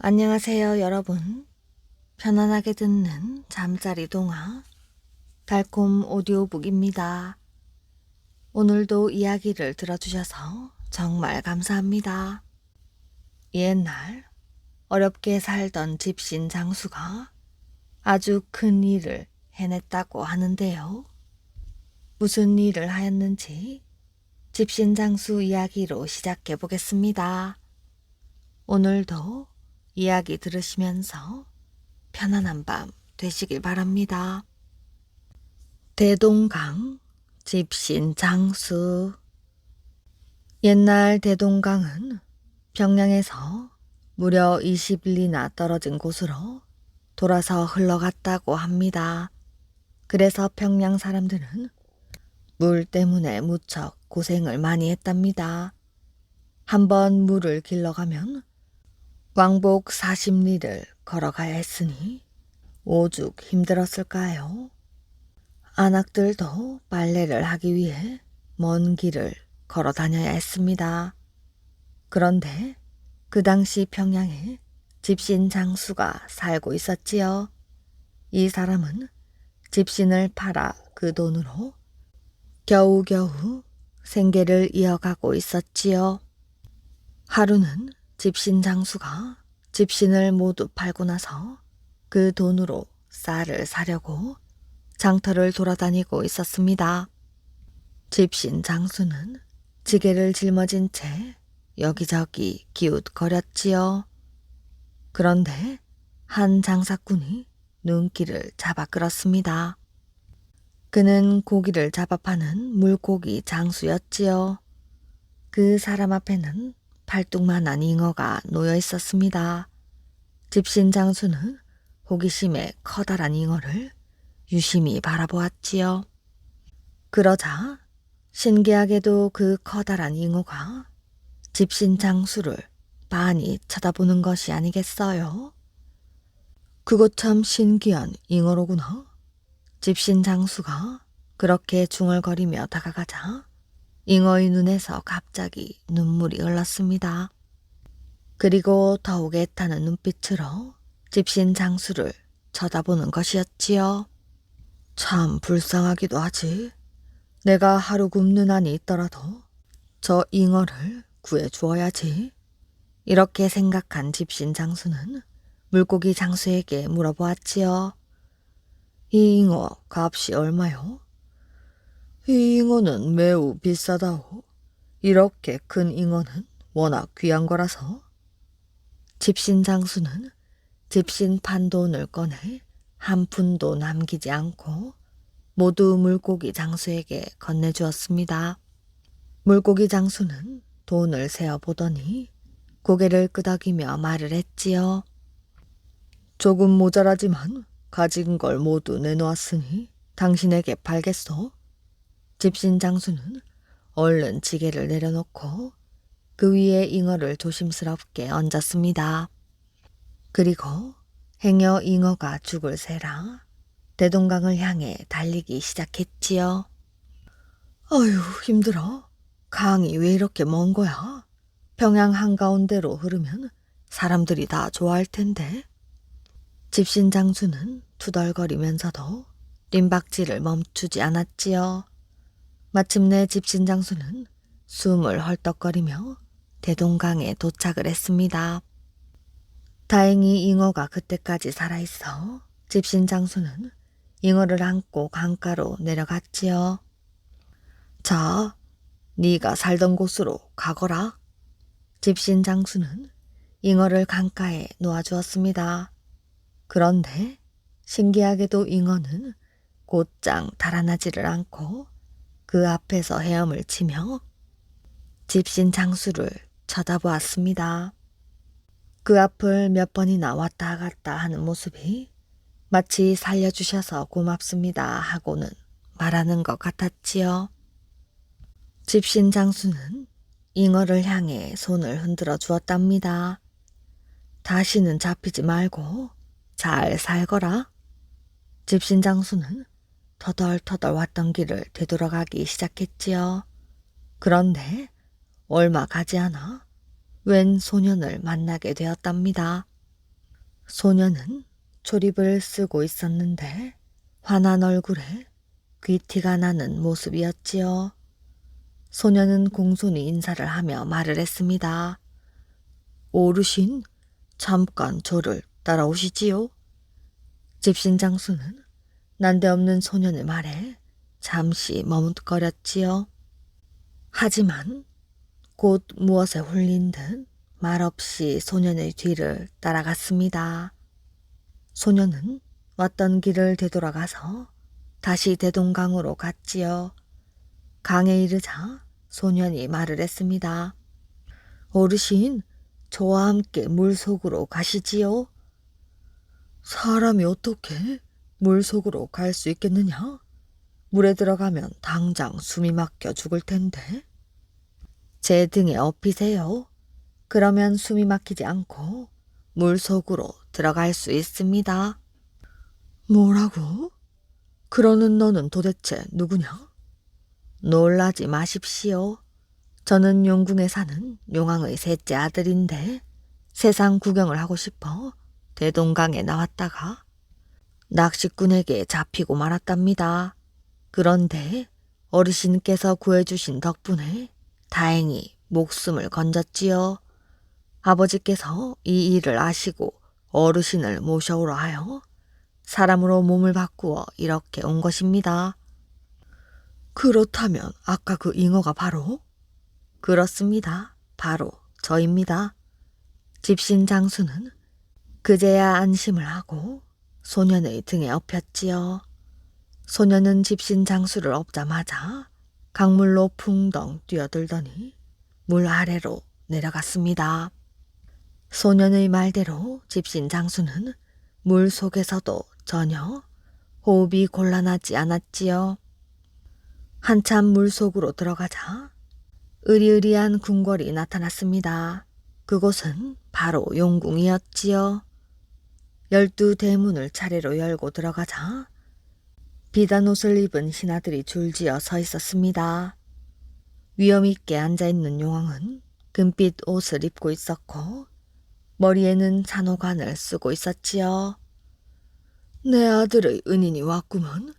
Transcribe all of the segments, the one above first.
안녕하세요, 여러분. 편안하게 듣는 잠자리 동화 달콤 오디오북입니다. 오늘도 이야기를 들어주셔서 정말 감사합니다. 옛날 어렵게 살던 집신 장수가 아주 큰 일을 해냈다고 하는데요. 무슨 일을 하였는지 집신 장수 이야기로 시작해 보겠습니다. 오늘도 이야기 들으시면서 편안한 밤 되시길 바랍니다. 대동강 집신 장수. 옛날 대동강은 평양에서 무려 20리나 떨어진 곳으로 돌아서 흘러갔다고 합니다. 그래서 평양 사람들은 물 때문에 무척 고생을 많이 했답니다. 한번 물을 길러가면 왕복 40리를 걸어가야 했으니 오죽 힘들었을까요? 안악들도 빨래를 하기 위해 먼 길을 걸어 다녀야 했습니다. 그런데 그 당시 평양에 집신 장수가 살고 있었지요. 이 사람은 집신을 팔아 그 돈으로 겨우겨우 생계를 이어가고 있었지요. 하루는 집신 장수가 집신을 모두 팔고 나서 그 돈으로 쌀을 사려고 장터를 돌아다니고 있었습니다. 집신 장수는 지게를 짊어진 채 여기저기 기웃거렸지요. 그런데 한 장사꾼이 눈길을 잡아 끌었습니다. 그는 고기를 잡아 파는 물고기 장수였지요. 그 사람 앞에는 팔뚝만한 잉어가 놓여 있었습니다. 집신 장수는 호기심에 커다란 잉어를 유심히 바라보았지요. 그러자 신기하게도 그 커다란 잉어가 집신 장수를 빤히 쳐다보는 것이 아니겠어요? 그것 참 신기한 잉어로구나. 집신 장수가 그렇게 중얼거리며 다가가자 잉어의 눈에서 갑자기 눈물이 흘렀습니다. 그리고 더욱 애타는 눈빛으로 집신 장수를 쳐다보는 것이었지요. 참 불쌍하기도 하지. 내가 하루 굶는 한이 있더라도 저 잉어를 구해 주어야지. 이렇게 생각한 집신 장수는 물고기 장수에게 물어보았지요. 이 잉어 값이 얼마요? 이 잉어는 매우 비싸다오. 이렇게 큰 잉어는 워낙 귀한 거라서. 집신 장수는 집신 판 돈을 꺼내 한 푼도 남기지 않고 모두 물고기 장수에게 건네주었습니다. 물고기 장수는 돈을 세어보더니 고개를 끄덕이며 말을 했지요. 조금 모자라지만 가진 걸 모두 내놓았으니 당신에게 팔겠소. 집신 장수는 얼른 지게를 내려놓고 그 위에 잉어를 조심스럽게 얹었습니다. 그리고 행여 잉어가 죽을 새라 대동강을 향해 달리기 시작했지요. 어휴, 힘들어. 강이 왜 이렇게 먼 거야? 평양 한가운데로 흐르면 사람들이 다 좋아할 텐데. 집신 장수는 투덜거리면서도 뜀박질을 멈추지 않았지요. 마침내 집신 장수는 숨을 헐떡거리며 대동강에 도착을 했습니다. 다행히 잉어가 그때까지 살아있어 집신 장수는 잉어를 안고 강가로 내려갔지요. 자, 네가 살던 곳으로 가거라. 집신 장수는 잉어를 강가에 놓아주었습니다. 그런데 신기하게도 잉어는 곧장 달아나지를 않고 그 앞에서 헤엄을 치며 집신 장수를 쳐다보았습니다. 그 앞을 몇 번이나 왔다 갔다 하는 모습이 마치 살려주셔서 고맙습니다 하고는 말하는 것 같았지요. 집신 장수는 잉어를 향해 손을 흔들어 주었답니다. 다시는 잡히지 말고 잘 살거라. 집신 장수는 터덜터덜 왔던 길을 되돌아가기 시작했지요. 그런데 얼마 가지 않아 웬 소년을 만나게 되었답니다. 소녀는 초립을 쓰고 있었는데 환한 얼굴에 귀티가 나는 모습이었지요. 소녀는 공손히 인사를 하며 말을 했습니다. 어르신, 잠깐 저를 따라오시지요. 집신장수는 난데없는 소년의 말에 잠시 머뭇거렸지요. 하지만 곧 무엇에 홀린 듯 말없이 소년의 뒤를 따라갔습니다. 소년은 왔던 길을 되돌아가서 다시 대동강으로 갔지요. 강에 이르자 소년이 말을 했습니다. 어르신, 저와 함께 물속으로 가시지요. 사람이 어떻게 물속으로 갈 수 있겠느냐? 물에 들어가면 당장 숨이 막혀 죽을 텐데. 제 등에 업히세요. 그러면 숨이 막히지 않고 물속으로 들어갈 수 있습니다. 뭐라고? 그러는 너는 도대체 누구냐? 놀라지 마십시오. 저는 용궁에 사는 용왕의 셋째 아들인데 세상 구경을 하고 싶어 대동강에 나왔다가 낚시꾼에게 잡히고 말았답니다. 그런데 어르신께서 구해주신 덕분에 다행히 목숨을 건졌지요. 아버지께서 이 일을 아시고 어르신을 모셔오라 하여 사람으로 몸을 바꾸어 이렇게 온 것입니다. 그렇다면 아까 그 잉어가 바로? 그렇습니다. 바로 저입니다. 집신 장수는 그제야 안심을 하고 소년의 등에 업혔지요. 소년은 집신 장수를 업자마자 강물로 풍덩 뛰어들더니 물 아래로 내려갔습니다. 소년의 말대로 집신 장수는 물 속에서도 전혀 호흡이 곤란하지 않았지요. 한참 물 속으로 들어가자 으리으리한 궁궐이 나타났습니다. 그곳은 바로 용궁이었지요. 12대문을 차례로 열고 들어가자 비단 옷을 입은 신하들이 줄지어 서 있었습니다. 위엄 있게 앉아있는 용왕은 금빛 옷을 입고 있었고 머리에는 잔호관을 쓰고 있었지요. 내 아들의 은인이 왔구먼.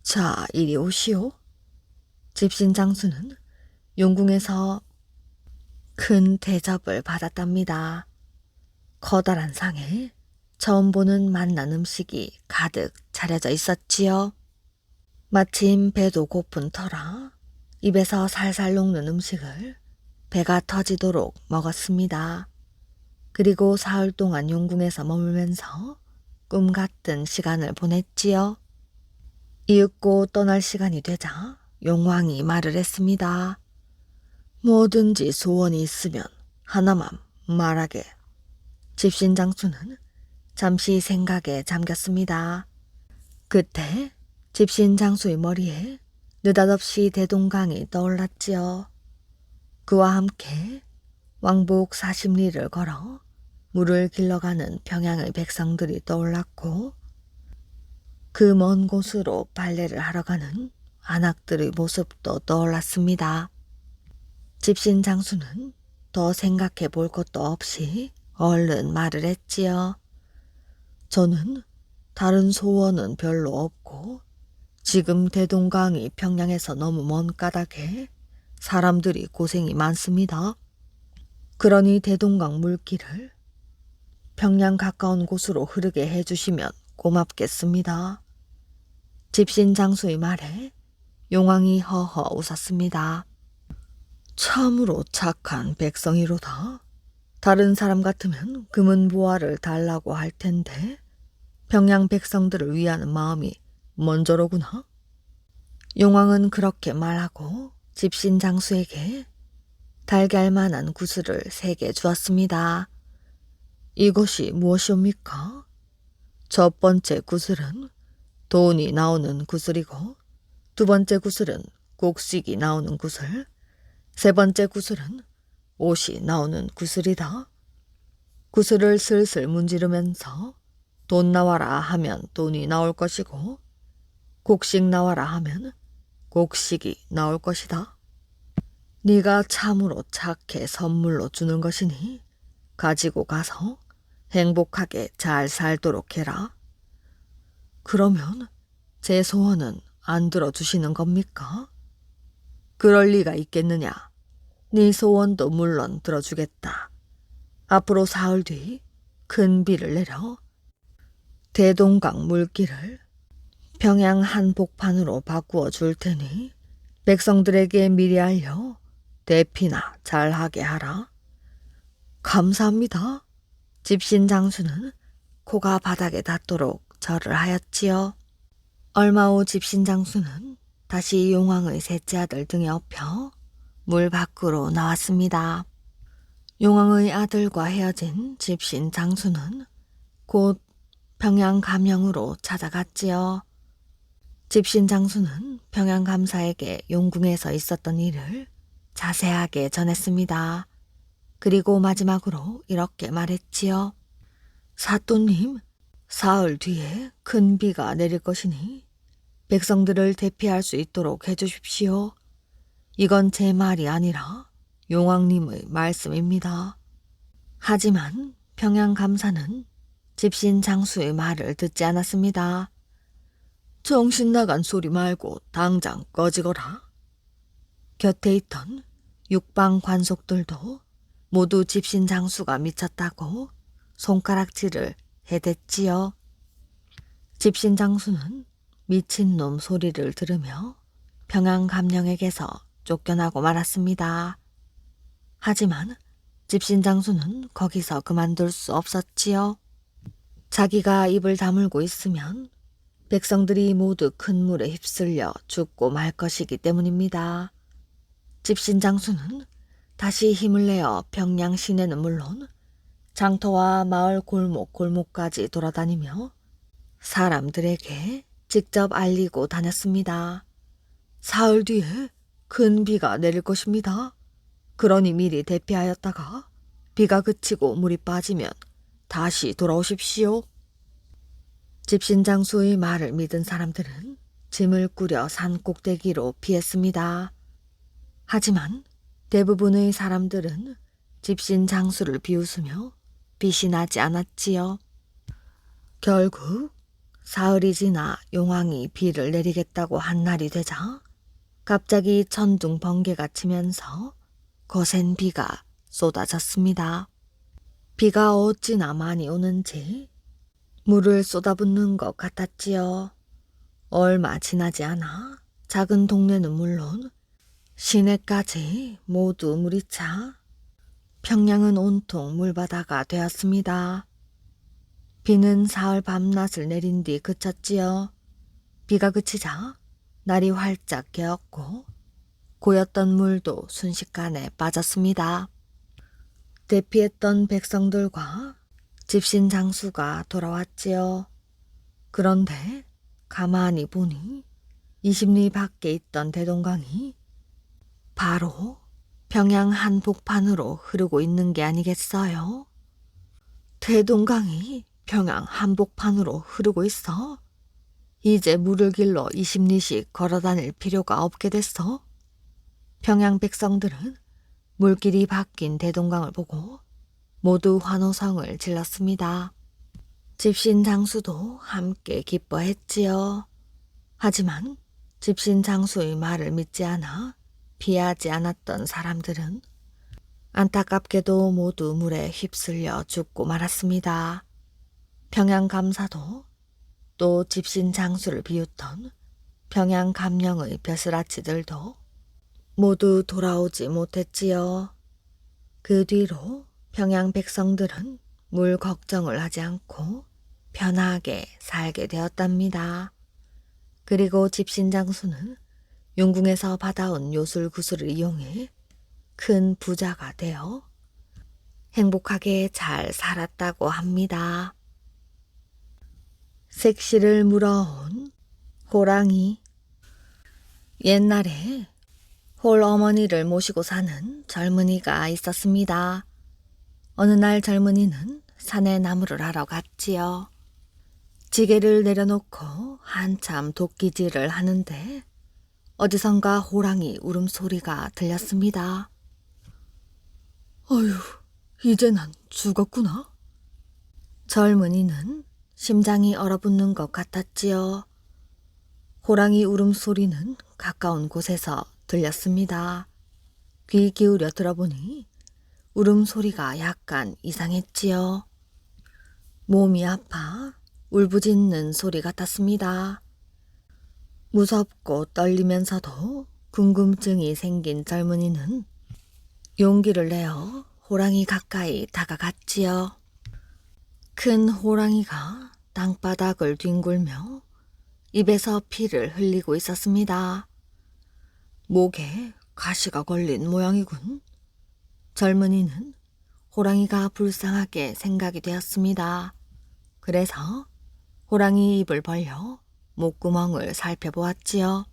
자, 이리 오시오. 집신 장수는 용궁에서 큰 대접을 받았답니다. 커다란 상에 처음 보는 맛난 음식이 가득 차려져 있었지요. 마침 배도 고픈 터라 입에서 살살 녹는 음식을 배가 터지도록 먹었습니다. 그리고 사흘 동안 용궁에서 머물면서 꿈 같은 시간을 보냈지요. 이윽고 떠날 시간이 되자 용왕이 말을 했습니다. 뭐든지 소원이 있으면 하나만 말하게. 집신 장수는 잠시 생각에 잠겼습니다. 그때 집신 장수의 머리에 느닷없이 대동강이 떠올랐지요. 그와 함께 왕복 40리를 걸어 물을 길러가는 평양의 백성들이 떠올랐고 그 먼 곳으로 빨래를 하러 가는 안악들의 모습도 떠올랐습니다. 집신 장수는 더 생각해 볼 것도 없이 얼른 말을 했지요. 저는 다른 소원은 별로 없고 지금 대동강이 평양에서 너무 먼 까닭에 사람들이 고생이 많습니다. 그러니 대동강 물길을 평양 가까운 곳으로 흐르게 해주시면 고맙겠습니다. 집신 장수의 말에 용왕이 허허 웃었습니다. 참으로 착한 백성이로다. 다른 사람 같으면 금은보화를 달라고 할 텐데 평양 백성들을 위하는 마음이 먼저로구나. 용왕은 그렇게 말하고 집신 장수에게 달걀만한 구슬을 3개 주었습니다. 이것이 무엇이옵니까? 첫 번째 구슬은 돈이 나오는 구슬이고 두 번째 구슬은 곡식이 나오는 구슬, 세 번째 구슬은 옷이 나오는 구슬이다. 구슬을 슬슬 문지르면서 돈 나와라 하면 돈이 나올 것이고 곡식 나와라 하면 곡식이 나올 것이다. 네가 참으로 착해 선물로 주는 것이니 가지고 가서 행복하게 잘 살도록 해라. 그러면 제 소원은 안 들어주시는 겁니까? 그럴 리가 있겠느냐. 네 소원도 물론 들어주겠다. 앞으로 사흘 뒤 큰 비를 내려 대동강 물길을 평양 한복판으로 바꾸어 줄 테니 백성들에게 미리 알려 대피나 잘하게 하라. 감사합니다. 집신 장수는 코가 바닥에 닿도록 절을 하였지요. 얼마 후 집신 장수는 다시 용왕의 셋째 아들 등에 업혀 물 밖으로 나왔습니다. 용왕의 아들과 헤어진 집신 장수는 곧 평양 감영으로 찾아갔지요. 집신 장수는 평양 감사에게 용궁에서 있었던 일을 자세하게 전했습니다. 그리고 마지막으로 이렇게 말했지요. 사또님, 사흘 뒤에 큰 비가 내릴 것이니 백성들을 대피할 수 있도록 해주십시오. 이건 제 말이 아니라 용왕님의 말씀입니다. 하지만 평양 감사는 집신 장수의 말을 듣지 않았습니다. 정신 나간 소리 말고 당장 꺼지거라. 곁에 있던 육방 관속들도 모두 집신 장수가 미쳤다고 손가락질을 해댔지요. 집신 장수는 미친놈 소리를 들으며 평양 감령에게서 쫓겨나고 말았습니다. 하지만 집신 장수는 거기서 그만둘 수 없었지요. 자기가 입을 다물고 있으면 백성들이 모두 큰 물에 휩쓸려 죽고 말 것이기 때문입니다. 집신 장수는 다시 힘을 내어 평양 시내는 물론 장터와 마을 골목까지 돌아다니며 사람들에게 직접 알리고 다녔습니다. 사흘 뒤에 큰 비가 내릴 것입니다. 그러니 미리 대피하였다가 비가 그치고 물이 빠지면 다시 돌아오십시오. 집신 장수의 말을 믿은 사람들은 짐을 꾸려 산 꼭대기로 피했습니다. 하지만 대부분의 사람들은 집신 장수를 비웃으며 빛이 나지 않았지요. 결국 사흘이 지나 용왕이 비를 내리겠다고 한 날이 되자 갑자기 천둥 번개가 치면서 거센 비가 쏟아졌습니다. 비가 어찌나 많이 오는지 물을 쏟아붓는 것 같았지요. 얼마 지나지 않아 작은 동네는 물론 시내까지 모두 물이 차 평양은 온통 물바다가 되었습니다. 비는 사흘 밤낮을 내린 뒤 그쳤지요. 비가 그치자 날이 활짝 개었고 고였던 물도 순식간에 빠졌습니다. 대피했던 백성들과 집신 장수가 돌아왔지요. 그런데 가만히 보니 20리 밖에 있던 대동강이 바로 평양 한복판으로 흐르고 있는 게 아니겠어요? 대동강이 평양 한복판으로 흐르고 있어? 이제 물을 길러 20리씩 걸어 다닐 필요가 없게 됐어? 평양 백성들은 물길이 바뀐 대동강을 보고 모두 환호성을 질렀습니다. 집신 장수도 함께 기뻐했지요. 하지만 집신 장수의 말을 믿지 않아 피하지 않았던 사람들은 안타깝게도 모두 물에 휩쓸려 죽고 말았습니다. 평양 감사도 또 집신 장수를 비웃던 평양 감령의 벼슬아치들도 모두 돌아오지 못했지요. 그 뒤로 평양 백성들은 물 걱정을 하지 않고 편하게 살게 되었답니다. 그리고 집신 장수는 용궁에서 받아온 요술구슬을 이용해 큰 부자가 되어 행복하게 잘 살았다고 합니다. 색시를 물어온 호랑이. 옛날에 홀 어머니를 모시고 사는 젊은이가 있었습니다. 어느 날 젊은이는 산에 나무를 하러 갔지요. 지게를 내려놓고 한참 도끼질을 하는데 어디선가 호랑이 울음소리가 들렸습니다. 어휴, 이제 난 죽었구나. 젊은이는 심장이 얼어붙는 것 같았지요. 호랑이 울음소리는 가까운 곳에서 들렸습니다. 귀 기울여 들어보니 울음소리가 약간 이상했지요. 몸이 아파 울부짖는 소리 같았습니다. 무섭고 떨리면서도 궁금증이 생긴 젊은이는 용기를 내어 호랑이 가까이 다가갔지요. 큰 호랑이가 땅바닥을 뒹굴며 입에서 피를 흘리고 있었습니다. 목에 가시가 걸린 모양이군. 젊은이는 호랑이가 불쌍하게 생각이 되었습니다. 그래서 호랑이 입을 벌려 목구멍을 살펴보았지요.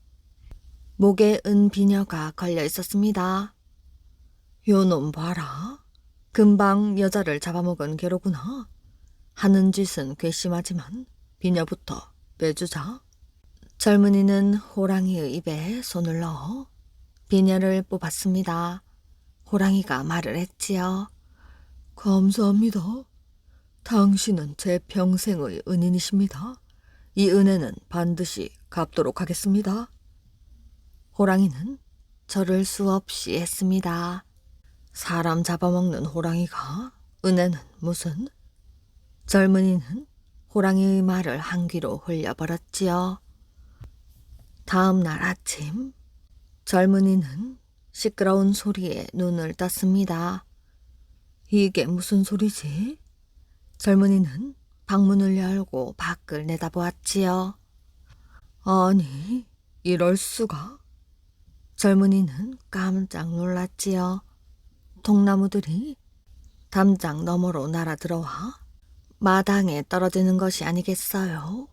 목에 은 비녀가 걸려 있었습니다. 요놈 봐라. 금방 여자를 잡아먹은 개로구나. 하는 짓은 괘씸하지만 비녀부터 빼주자. 젊은이는 호랑이의 입에 손을 넣어 비녀를 뽑았습니다. 호랑이가 말을 했지요. 감사합니다. 당신은 제 평생의 은인이십니다. 이 은혜는 반드시 갚도록 하겠습니다. 호랑이는 절을 수없이 했습니다. 사람 잡아먹는 호랑이가 은혜는 무슨? 젊은이는 호랑이의 말을 한 귀로 흘려버렸지요. 다음 날 아침, 젊은이는 시끄러운 소리에 눈을 떴습니다. 이게 무슨 소리지? 젊은이는 방문을 열고 밖을 내다보았지요. 아니, 이럴 수가? 젊은이는 깜짝 놀랐지요. 통나무들이 담장 너머로 날아들어와 마당에 떨어지는 것이 아니겠어요?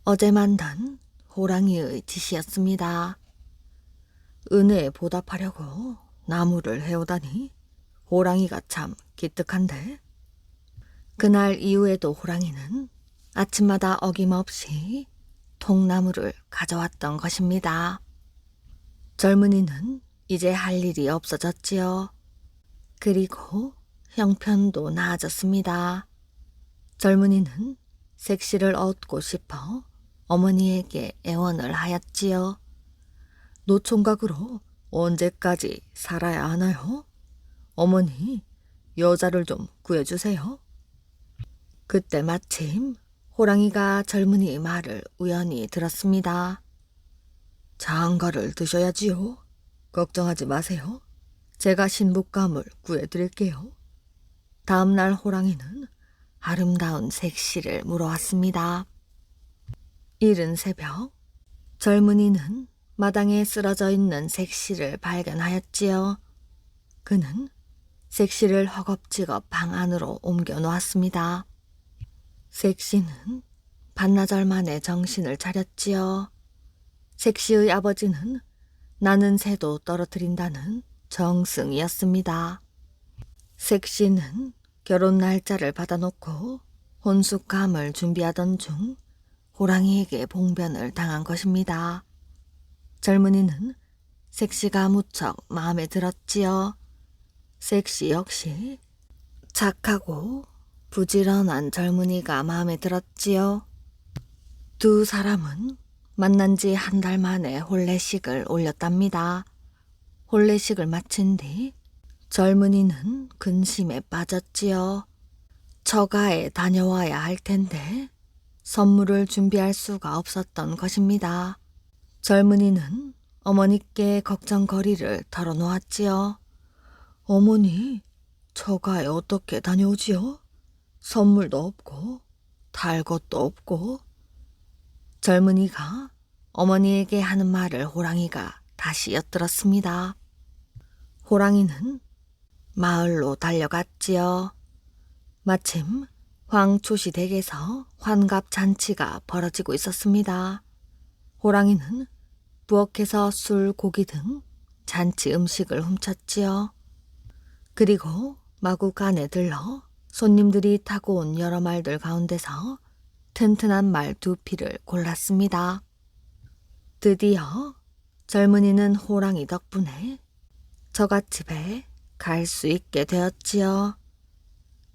어제 만난 호랑이의 짓이었습니다. 은혜에 보답하려고 나무를 해오다니 호랑이가 참 기특한데. 그날 이후에도 호랑이는 아침마다 어김없이 통나무를 가져왔던 것입니다. 젊은이는 이제 할 일이 없어졌지요. 그리고 형편도 나아졌습니다. 젊은이는 색시를 얻고 싶어 어머니에게 애원을 하였지요. 노총각으로 언제까지 살아야 하나요? 어머니, 여자를 좀 구해주세요. 그때 마침 호랑이가 젊은이의 말을 우연히 들었습니다. 장가를 드셔야지요. 걱정하지 마세요. 제가 신부감을 구해드릴게요. 다음 날 호랑이는 아름다운 색시를 물어왔습니다. 이른 새벽, 젊은이는 마당에 쓰러져 있는 색시를 발견하였지요. 그는 색시를 허겁지겁 방 안으로 옮겨 놓았습니다. 색시는 반나절 만에 정신을 차렸지요. 색시의 아버지는 나는 새도 떨어뜨린다는 정승이었습니다. 색시는 결혼 날짜를 받아놓고 혼숙감을 준비하던 중 호랑이에게 봉변을 당한 것입니다. 젊은이는 색시가 무척 마음에 들었지요. 색시 역시 착하고 부지런한 젊은이가 마음에 들었지요. 두 사람은 만난 지 한 달 만에 혼례식을 올렸답니다. 혼례식을 마친 뒤 젊은이는 근심에 빠졌지요. 처가에 다녀와야 할 텐데 선물을 준비할 수가 없었던 것입니다. 젊은이는 어머니께 걱정거리를 털어놓았지요. 어머니, 처가에 어떻게 다녀오지요? 선물도 없고 탈 것도 없고. 젊은이가 어머니에게 하는 말을 호랑이가 다시 엿들었습니다. 호랑이는 마을로 달려갔지요. 마침 황초시 댁에서 환갑 잔치가 벌어지고 있었습니다. 호랑이는 부엌에서 술, 고기 등 잔치 음식을 훔쳤지요. 그리고 마국 안에 들러 손님들이 타고 온 여러 말들 가운데서 튼튼한 말 2匹를 골랐습니다. 드디어 젊은이는 호랑이 덕분에 처갓집에 갈 수 있게 되었지요.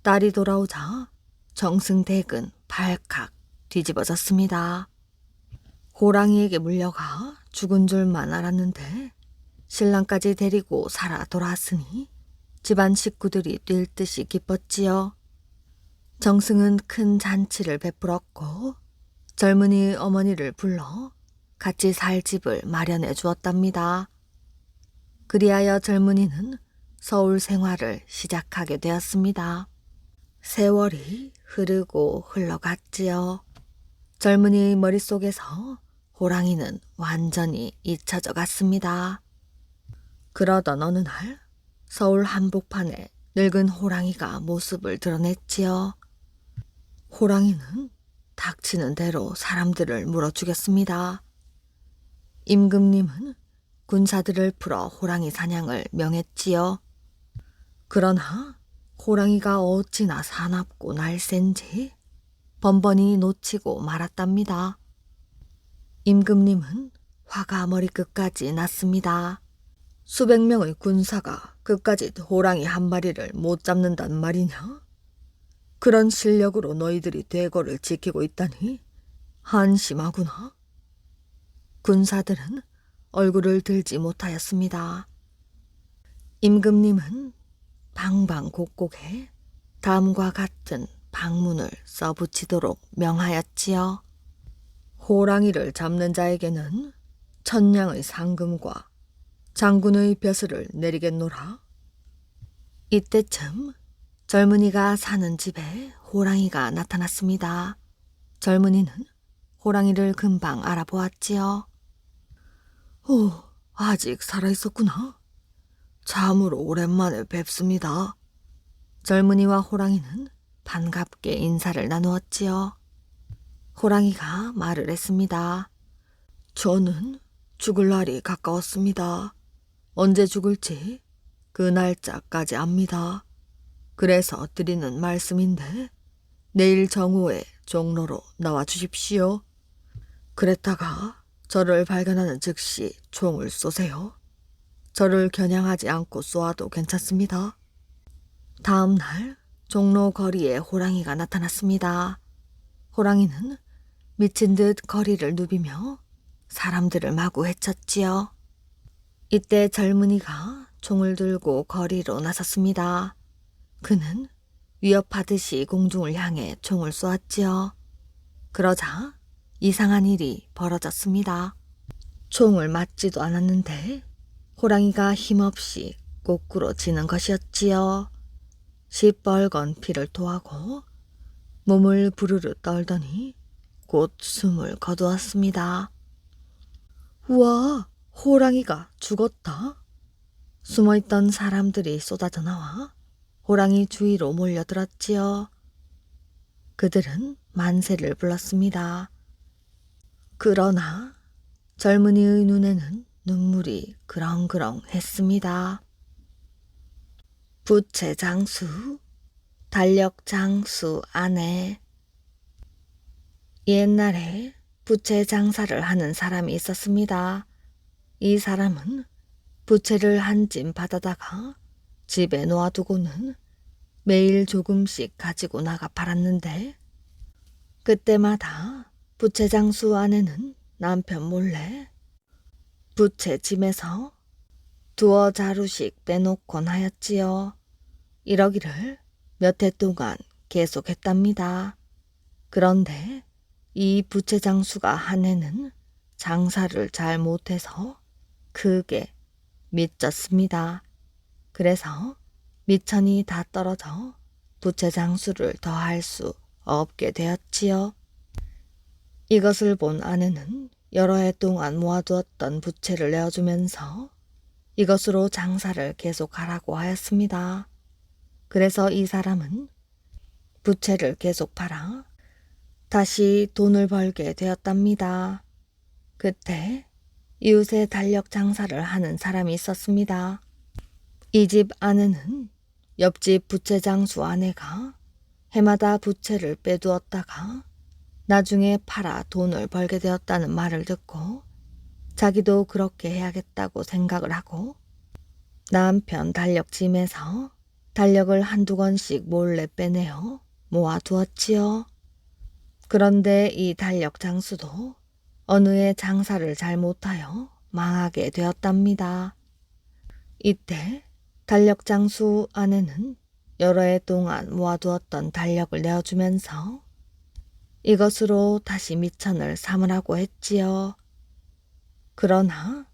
딸이 돌아오자 정승댁은 발칵 뒤집어졌습니다. 호랑이에게 물려가 죽은 줄만 알았는데 신랑까지 데리고 살아 돌아왔으니 집안 식구들이 뛸 듯이 기뻤지요. 정승은 큰 잔치를 베풀었고 젊은이 어머니를 불러 같이 살 집을 마련해 주었답니다. 그리하여 젊은이는 서울 생활을 시작하게 되었습니다. 세월이 흐르고 흘러갔지요. 젊은이의 머릿속에서 호랑이는 완전히 잊혀져 갔습니다. 그러던 어느 날 서울 한복판에 늙은 호랑이가 모습을 드러냈지요. 호랑이는 닥치는 대로 사람들을 물어 죽였습니다. 임금님은 군사들을 풀어 호랑이 사냥을 명했지요. 그러나 호랑이가 어찌나 사납고 날쌘지 번번이 놓치고 말았답니다. 임금님은 화가 머리끝까지 났습니다. 수백 명의 군사가 그까짓 호랑이 한 마리를 못 잡는단 말이냐? 그런 실력으로 너희들이 대궐을 지키고 있다니 한심하구나. 군사들은 얼굴을 들지 못하였습니다. 임금님은 방방곡곡에 다음과 같은 방문을 써붙이도록 명하였지요. 호랑이를 잡는 자에게는 1000냥의 상금과 장군의 벼슬을 내리겠노라. 이때쯤 젊은이가 사는 집에 호랑이가 나타났습니다. 젊은이는 호랑이를 금방 알아보았지요. 오, 아직 살아있었구나. 참으로 오랜만에 뵙습니다. 젊은이와 호랑이는 반갑게 인사를 나누었지요. 호랑이가 말을 했습니다. 저는 죽을 날이 가까웠습니다. 언제 죽을지 그 날짜까지 압니다. 그래서 드리는 말씀인데 내일 정오에 종로로 나와 주십시오. 그랬다가 저를 발견하는 즉시 총을 쏘세요. 저를 겨냥하지 않고 쏘아도 괜찮습니다. 다음 날 종로 거리에 호랑이가 나타났습니다. 호랑이는 미친 듯 거리를 누비며 사람들을 마구 해쳤지요. 이때 젊은이가 총을 들고 거리로 나섰습니다. 그는 위협하듯이 공중을 향해 총을 쏘았지요. 그러자 이상한 일이 벌어졌습니다. 총을 맞지도 않았는데 호랑이가 힘없이 거꾸로 지는 것이었지요. 시뻘건 피를 토하고 몸을 부르르 떨더니 곧 숨을 거두었습니다. 우와, 호랑이가 죽었다. 숨어있던 사람들이 쏟아져 나와 호랑이 주위로 몰려들었지요. 그들은 만세를 불렀습니다. 그러나 젊은이의 눈에는 눈물이 그렁그렁 했습니다. 부채장수, 달력장수 아내. 옛날에 부채 장사를 하는 사람이 있었습니다. 이 사람은 부채를 한 짐 받아다가 집에 놓아두고는 매일 조금씩 가지고 나가 팔았는데 그때마다 부채장수 아내는 남편 몰래 부채짐에서 두어 자루씩 빼놓곤 하였지요. 이러기를 몇 해 동안 계속했답니다. 그런데 이 부채장수가 한 해는 장사를 잘 못해서 크게 미쳤습니다. 그래서 미천이 다 떨어져 부채장수를 더 할 수 없게 되었지요. 이것을 본 아내는 여러 해 동안 모아두었던 부채를 내어주면서 이것으로 장사를 계속하라고 하였습니다. 그래서 이 사람은 부채를 계속 팔아 다시 돈을 벌게 되었답니다. 그때 이웃에 달력 장사를 하는 사람이 있었습니다. 이 집 아내는 옆집 부채장수 아내가 해마다 부채를 빼두었다가 나중에 팔아 돈을 벌게 되었다는 말을 듣고 자기도 그렇게 해야겠다고 생각을 하고 남편 달력짐에서 달력을 한두 권씩 몰래 빼내어 모아두었지요. 그런데 이 달력 장수도 어느 해 장사를 잘못하여 망하게 되었답니다. 이때 달력 장수 아내는 여러 해 동안 모아두었던 달력을 내어주면서 이것으로 다시 미천을 삼으라고 했지요. 그러나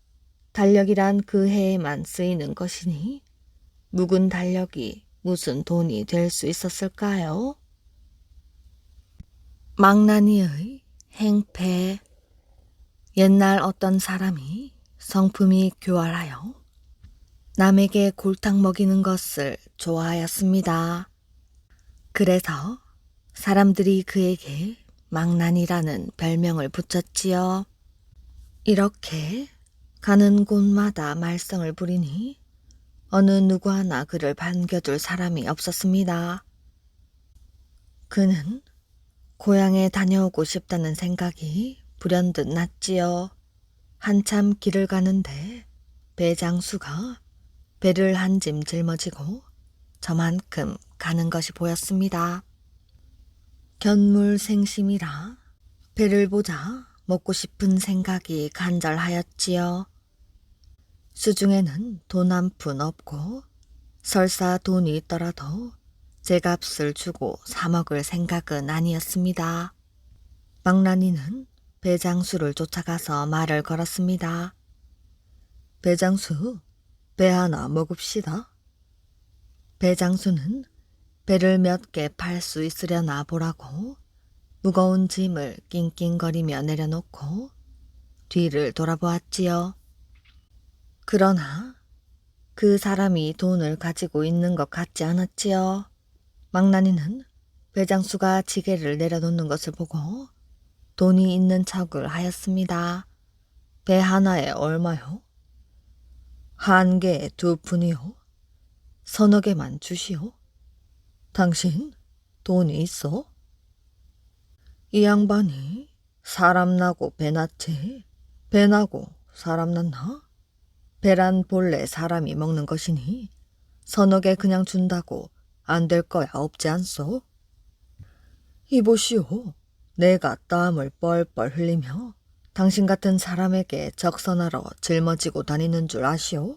달력이란 그 해에만 쓰이는 것이니 묵은 달력이 무슨 돈이 될 수 있었을까요? 망나니의 행패. 옛날 어떤 사람이 성품이 교활하여 남에게 골탕 먹이는 것을 좋아하였습니다. 그래서 사람들이 그에게 망나니라는 별명을 붙였지요. 이렇게 가는 곳마다 말썽을 부리니 어느 누구 하나 그를 반겨줄 사람이 없었습니다. 그는 고향에 다녀오고 싶다는 생각이 불현듯 났지요. 한참 길을 가는데 배 장수가 배를 한 짐 짊어지고 저만큼 가는 것이 보였습니다. 견물생심이라 배를 보자 먹고 싶은 생각이 간절하였지요. 수중에는 돈 한 푼 없고 설사 돈이 있더라도 제 값을 주고 사 먹을 생각은 아니었습니다. 망나니는 배장수를 쫓아가서 말을 걸었습니다. 배장수, 배 하나 먹읍시다. 배장수는 배를 몇 개 팔 수 있으려나 보라고 무거운 짐을 낑낑거리며 내려놓고 뒤를 돌아보았지요. 그러나 그 사람이 돈을 가지고 있는 것 같지 않았지요. 망나니는 배장수가 지게를 내려놓는 것을 보고 돈이 있는 척을 하였습니다. 배 하나에 얼마요? 한 개에 2푼이요. 서너 개만 주시오. 당신 돈이 있어? 이 양반이 사람 나고 배 낳지 배 나고 사람 낳나? 배란 본래 사람이 먹는 것이니 서너 개 그냥 준다고 안 될 거야 없지 않소? 이보시오. 내가 땀을 뻘뻘 흘리며 당신 같은 사람에게 적선하러 짊어지고 다니는 줄 아시오?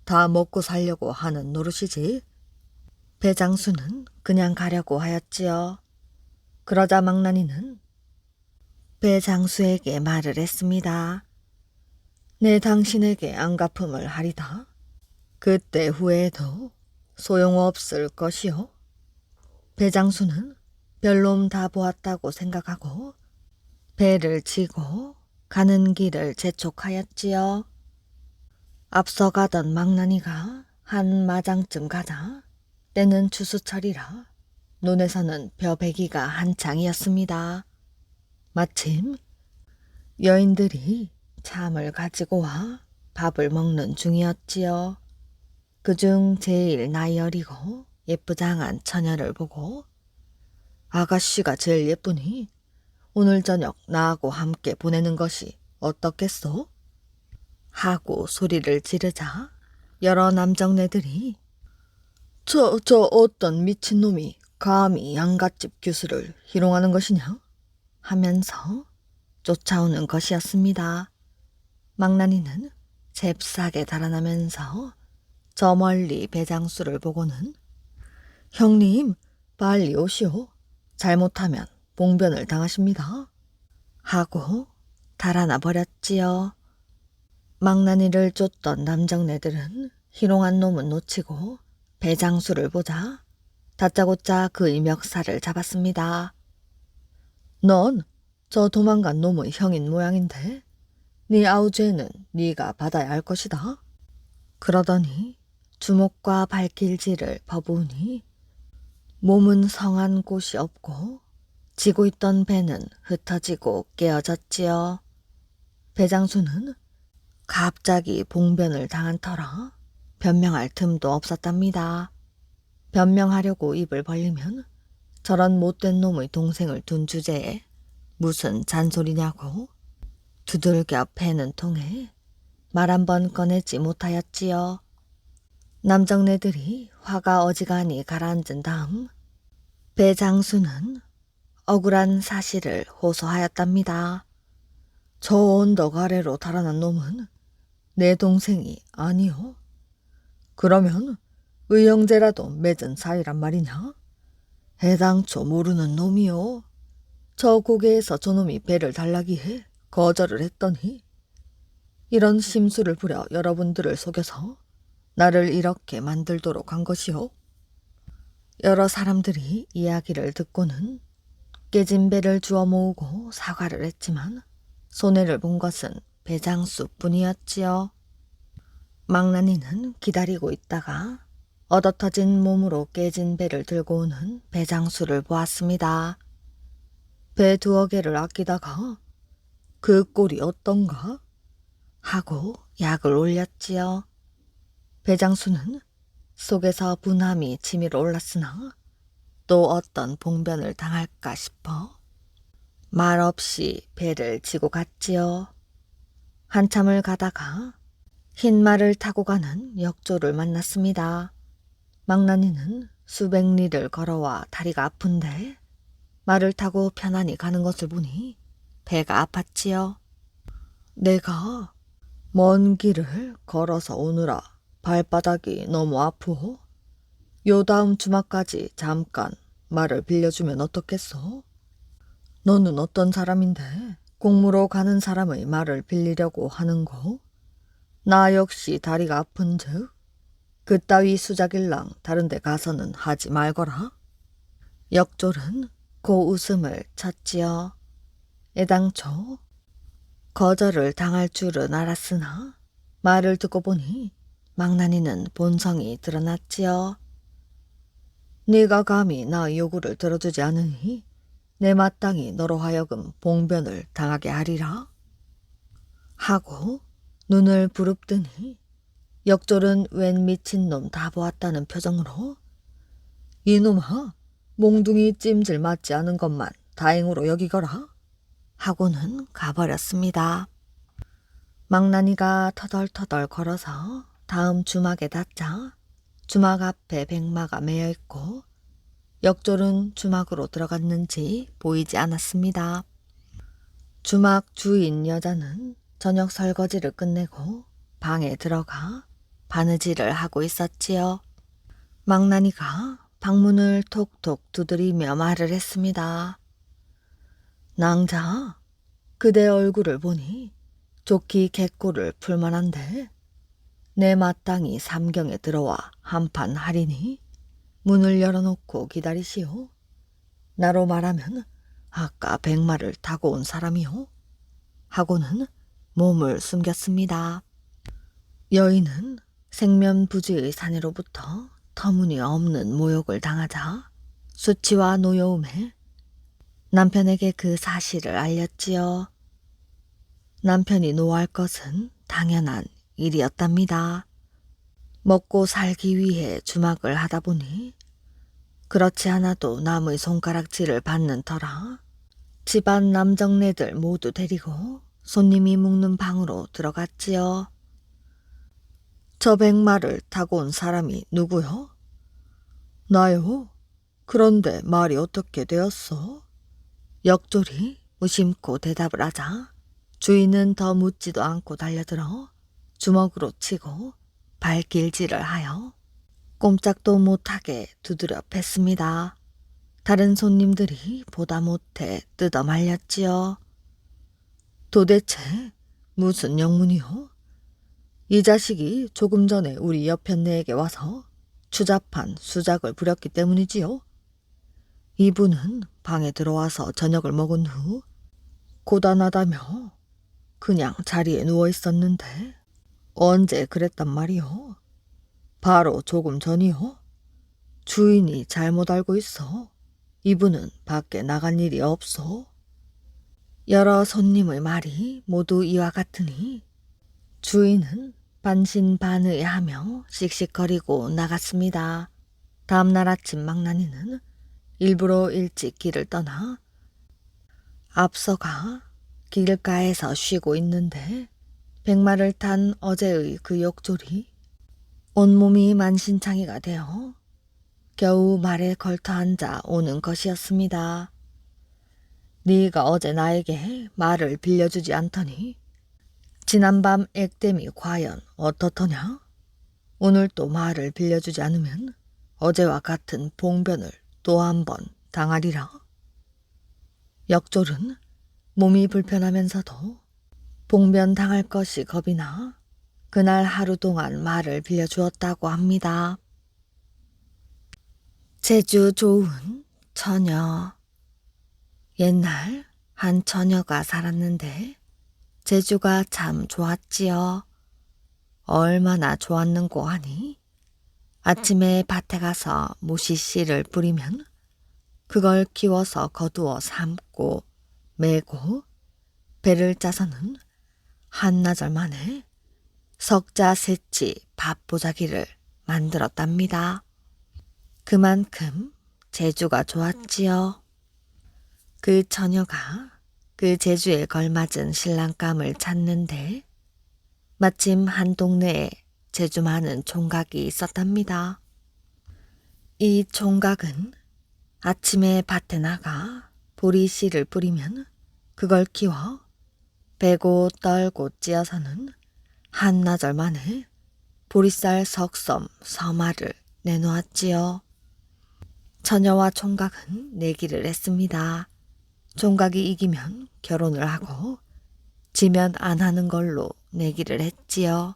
다 먹고 살려고 하는 노릇이지. 배장수는 그냥 가려고 하였지요. 그러자 망나니는 배장수에게 말을 했습니다. 내 당신에게 안갚음을 하리다. 그때 후에도 소용없을 것이요. 배장수는 별놈 다 보았다고 생각하고 배를 치고 가는 길을 재촉하였지요. 앞서 가던 망나니가 한 마장쯤 가자 때는 추수철이라 논에서는 벼베기가 한창이었습니다. 마침 여인들이 참을 가지고 와 밥을 먹는 중이었지요. 그중 제일 나이 어리고 예쁘장한 처녀를 보고 아가씨가 제일 예쁘니 오늘 저녁 나하고 함께 보내는 것이 어떻겠소? 하고 소리를 지르자 여러 남정네들이 저 어떤 미친놈이 감히 양갓집 교수를 희롱하는 것이냐? 하면서 쫓아오는 것이었습니다. 망나니는 잽싸게 달아나면서 저 멀리 배장수를 보고는 형님 빨리 오시오. 잘못하면 봉변을 당하십니다. 하고 달아나 버렸지요. 망나니를 쫓던 남정네들은 희롱한 놈은 놓치고 배장수를 보자 다짜고짜 그의 멱살을 잡았습니다. 넌 저 도망간 놈의 형인 모양인데 네 아우죄는 네가 받아야 할 것이다. 그러더니 주먹과 발길질을 퍼부으니 몸은 성한 곳이 없고 지고 있던 배는 흩어지고 깨어졌지요. 배장수는 갑자기 봉변을 당한 터라 변명할 틈도 없었답니다. 변명하려고 입을 벌리면 저런 못된 놈의 동생을 둔 주제에 무슨 잔소리냐고 두들겨 패는 통에 말 한 번 꺼내지 못하였지요. 남정네들이 화가 어지간히 가라앉은 다음 배 장수는 억울한 사실을 호소하였답니다. 저 언덕 아래로 달아난 놈은 내 동생이 아니오. 그러면 의형제라도 맺은 사이란 말이냐? 애당초 모르는 놈이오. 저 고개에서 저놈이 배를 달라기해 거절을 했더니 이런 심술을 부려 여러분들을 속여서 나를 이렇게 만들도록 한 것이오. 여러 사람들이 이야기를 듣고는 깨진 배를 주워 모으고 사과를 했지만 손해를 본 것은 배장수뿐이었지요. 망나니는 기다리고 있다가 얻어터진 몸으로 깨진 배를 들고 오는 배장수를 보았습니다. 배 2개를 아끼다가 그 꼴이 어떤가 하고 약을 올렸지요. 배장수는 속에서 분함이 치밀어 올랐으나 또 어떤 봉변을 당할까 싶어 말없이 배를 지고 갔지요. 한참을 가다가 흰 말을 타고 가는 역조를 만났습니다. 망나니는 수백 리를 걸어와 다리가 아픈데 말을 타고 편안히 가는 것을 보니 배가 아팠지요. 내가 먼 길을 걸어서 오느라 발바닥이 너무 아프오. 요 다음 주말까지 잠깐 말을 빌려주면 어떻겠소? 너는 어떤 사람인데 공무로 가는 사람의 말을 빌리려고 하는고? 나 역시 다리가 아픈즉 그따위 수작일랑 다른 데 가서는 하지 말거라. 역졸은 고 웃음을 쳤지요. 애당초 거절을 당할 줄은 알았으나 말을 듣고 보니 망나니는 본성이 드러났지요. 네가 감히 나 요구를 들어주지 않으니 내 마땅히 너로 하여금 봉변을 당하게 하리라 하고 눈을 부릅뜨니 역졸은 웬 미친놈 다 보았다는 표정으로 이놈아 몽둥이 찜질 맞지 않은 것만 다행으로 여기거라 하고는 가버렸습니다. 망나니가 터덜터덜 걸어서 다음 주막에 닿자 주막 앞에 백마가 매여 있고 역졸은 주막으로 들어갔는지 보이지 않았습니다. 주막 주인 여자는 저녁 설거지를 끝내고 방에 들어가 바느질을 하고 있었지요. 망나니가 방문을 톡톡 두드리며 말을 했습니다. 낭자, 그대 얼굴을 보니 좋기 객고를 풀만한데 내 마땅히 삼경에 들어와 한판 하리니 문을 열어놓고 기다리시오. 나로 말하면 아까 백마를 타고 온 사람이오. 하고는 몸을 숨겼습니다. 여인은 생면부지의 사내로부터 터무니없는 모욕을 당하자 수치와 노여움에 남편에게 그 사실을 알렸지요. 남편이 노할 것은 당연한 일이었답니다. 먹고 살기 위해 주막을 하다 보니 그렇지 않아도 남의 손가락질을 받는 터라 집안 남정네들 모두 데리고 손님이 묵는 방으로 들어갔지요. 저 백마를 타고 온 사람이 누구요? 나요? 그런데 말이 어떻게 되었어? 역졸이 무심코 대답을 하자 주인은 더 묻지도 않고 달려들어 주먹으로 치고 발길질을 하여 꼼짝도 못하게 두드려 팼습니다. 다른 손님들이 보다 못해 뜯어 말렸지요. 도대체 무슨 영문이요? 이 자식이 조금 전에 우리 여편네에게 와서 추잡한 수작을 부렸기 때문이지요. 이분은 방에 들어와서 저녁을 먹은 후 고단하다며 그냥 자리에 누워 있었는데 언제 그랬단 말이오? 바로 조금 전이요. 주인이 잘못 알고 있어. 이분은 밖에 나간 일이 없어. 여러 손님의 말이 모두 이와 같으니 주인은 반신반의하며 씩씩거리고 나갔습니다. 다음 날 아침 망나니는 일부러 일찍 길을 떠나 앞서가 길가에서 쉬고 있는데 백마를 탄 어제의 그 역졸이 온몸이 만신창이가 되어 겨우 말에 걸터 앉아 오는 것이었습니다. 네가 어제 나에게 말을 빌려주지 않더니 지난밤 액땜이 과연 어떻더냐? 오늘 또 말을 빌려주지 않으면 어제와 같은 봉변을 또 한 번 당하리라. 역졸은 몸이 불편하면서도 봉변 당할 것이 겁이 나 그날 하루 동안 말을 빌려주었다고 합니다. 제주 좋은 처녀. 옛날 한 처녀가 살았는데 제주가 참 좋았지요. 얼마나 좋았는고 하니 아침에 밭에 가서 무시씨를 뿌리면 그걸 키워서 거두어 삶고 매고 배를 짜서는 한나절 만에 석자 세치 밥보자기를 만들었답니다. 그만큼 제주가 좋았지요. 그 처녀가 그 제주에 걸맞은 신랑감을 찾는데 마침 한 동네에 제주 많은 총각이 있었답니다. 이 총각은 아침에 밭에 나가 보리씨를 뿌리면 그걸 키워 베고 떨고 찧어서는 한나절 만에 보리쌀 석섬 서마를 내놓았지요. 처녀와 총각은 내기를 했습니다. 총각이 이기면 결혼을 하고 지면 안 하는 걸로 내기를 했지요.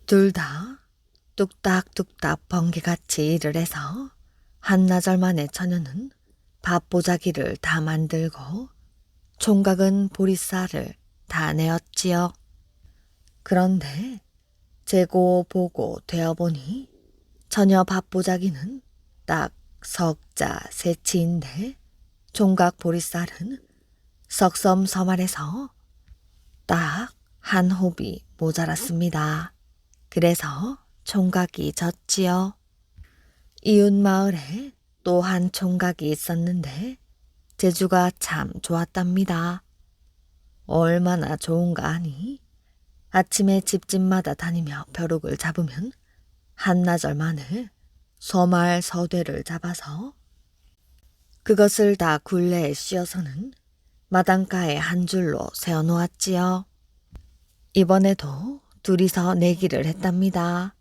둘 다 뚝딱뚝딱 번개같이 일을 해서 한나절 만에 처녀는 밥보자기를 다 만들고 총각은 보리쌀을 다 내었지요. 그런데 재고 보고 되어보니 처녀 밥보자기는 딱 석자 세치인데 총각 보리쌀은 석섬 서말에서 딱 한 홉이 모자랐습니다. 그래서 총각이 졌지요. 이웃 마을에 또 한 총각이 있었는데 제주가 참 좋았답니다. 얼마나 좋은가 하니 아침에 집집마다 다니며 벼룩을 잡으면 한나절 만에 서말 서대를 잡아서 그것을 다 굴레에 씌어서는 마당가에 한 줄로 세워놓았지요. 이번에도 둘이서 내기를 했답니다.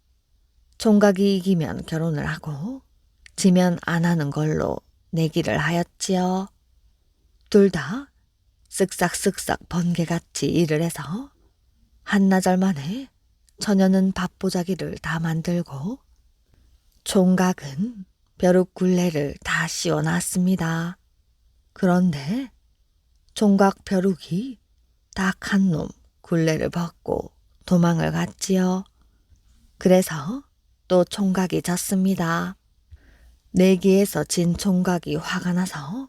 총각이 이기면 결혼을 하고 지면 안 하는 걸로 내기를 하였지요. 둘 다 쓱싹쓱싹 번개같이 일을 해서 한나절 만에 처녀는 밥보자기를 다 만들고 총각은 벼룩 굴레를 다 씌워놨습니다. 그런데 총각 벼룩이 딱 한 놈 굴레를 벗고 도망을 갔지요. 그래서 또 총각이 졌습니다. 내기에서 진 총각이 화가 나서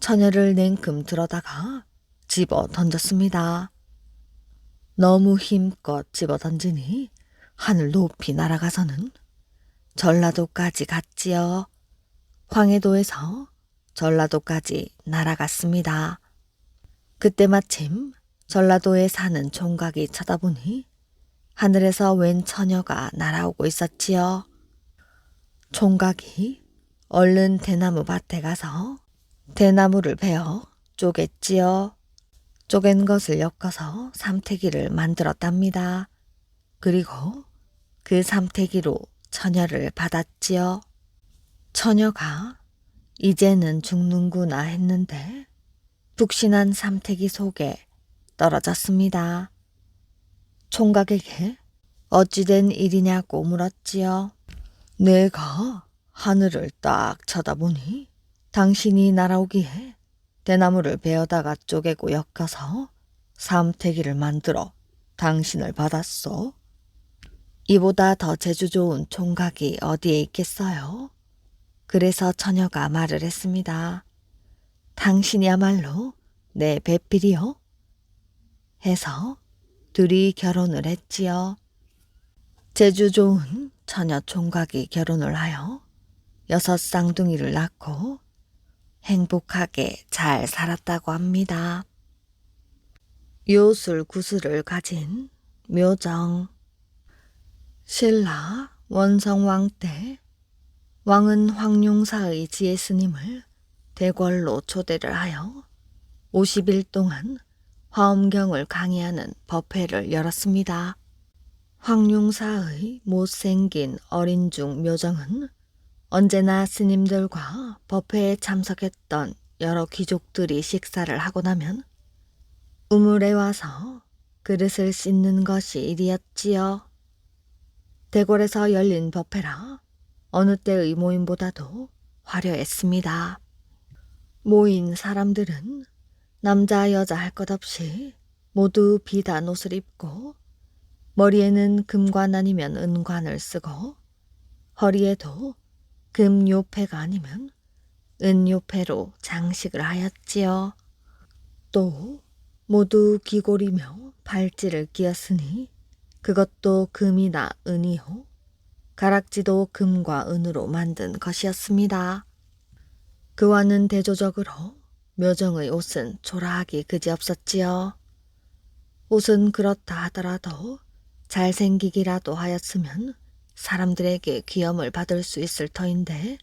처녀를 냉큼 들어다가 집어 던졌습니다. 너무 힘껏 집어 던지니 하늘 높이 날아가서는 전라도까지 갔지요. 황해도에서 전라도까지 날아갔습니다. 그때 마침 전라도에 사는 총각이 쳐다보니 하늘에서 웬 처녀가 날아오고 있었지요. 총각이 얼른 대나무 밭에 가서 대나무를 베어 쪼갰지요. 쪼갠 것을 엮어서 삼태기를 만들었답니다. 그리고 그 삼태기로 처녀를 받았지요. 처녀가 이제는 죽는구나 했는데 북신한 삼태기 속에 떨어졌습니다. 총각에게 어찌된 일이냐고 물었지요. 내가 하늘을 딱 쳐다보니 당신이 날아오기에 대나무를 베어다가 쪼개고 엮어서 삼태기를 만들어 당신을 받았소. 이보다 더 재주 좋은 총각이 어디에 있겠어요? 그래서 처녀가 말을 했습니다. 당신이야말로 내 배필이요? 해서 둘이 결혼을 했지요. 재주 좋은 처녀 총각이 결혼을 하여 6 쌍둥이를 낳고 행복하게 잘 살았다고 합니다. 요술 구슬을 가진 묘정. 신라 원성왕 때 왕은 황룡사의 지혜 스님을 대궐로 초대를 하여 50일 동안 화엄경을 강의하는 법회를 열었습니다. 황룡사의 못생긴 어린 중 묘정은 언제나 스님들과 법회에 참석했던 여러 귀족들이 식사를 하고 나면 우물에 와서 그릇을 씻는 것이 일이었지요. 대궐에서 열린 법회라 어느 때의 모임보다도 화려했습니다. 모인 사람들은 남자 여자 할 것 없이 모두 비단 옷을 입고 머리에는 금관 아니면 은관을 쓰고 허리에도 금 요패가 아니면 은 요패로 장식을 하였지요. 또 모두 귀골이며 발찌를 끼었으니 그것도 금이나 은이요 가락지도 금과 은으로 만든 것이었습니다. 그와는 대조적으로 묘정의 옷은 초라하기 그지없었지요. 옷은 그렇다 하더라도 잘생기기라도 하였으면 사람들에게 귀염을 받을 수 있을 터인데